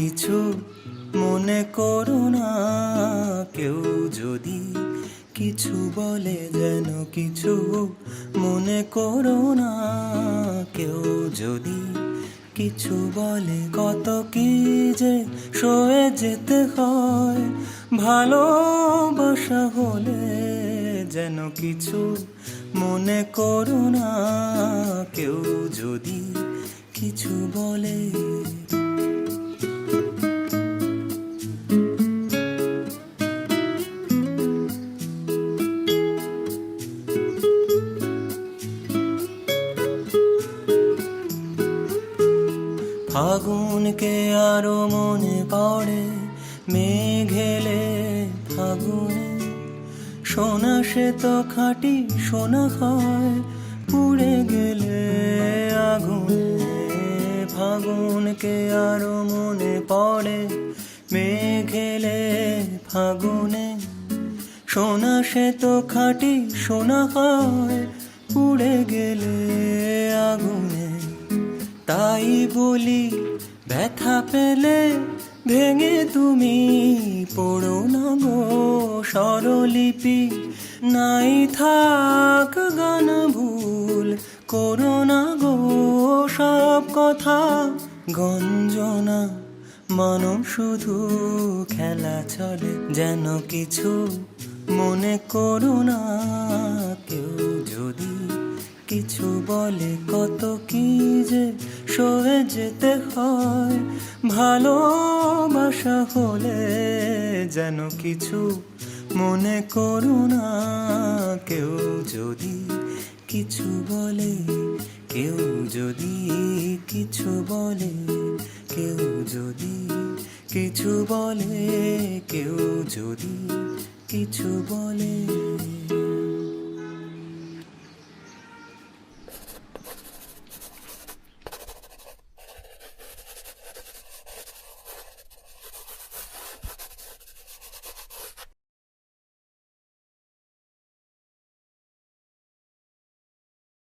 কিছু মনে করো না, কেউ যদি কিছু বলে যেন কিছু মনে করো না, কেউ যদি কিছু বলে কত কি যে সয়ে যেতে হয়, ভালোবাসা হলে যেন কিছু মনে করো না, কেউ যদি কিছু বলে। ফাগুনকে আরো মনে পড়ে, মেঘ এলে ফাগুনে, সোনা সে তো খাঁটি সোনা হয়, পুড়ে গেলে আগুনে। ফাগুনকে আরো মনে পড়ে, মেঘ এলে ফাগুনে, সোনা সে তো খাঁটি সোনা হয়, পুড়ে গেলে আগুনে। তাই বলি ব্যথা পেলে ভেঙে তুমি পড়ো না গো স্বরলিপি, নাই থাক গান ভুল করো না গো সব কথা গঞ্জনা। মানব শুধু খেলা চলে, যেন কিছু মনে করো না, কেউ যদি কিছু বলে কত কি যে সয়ে যেতে হয়, ভালোবাসা হলে যেন কিছু মনে করো না, কেউ যদি কিছু বলে, কেউ যদি কিছু বলে, কেউ যদি কিছু বলে, কেউ যদি কিছু বলে।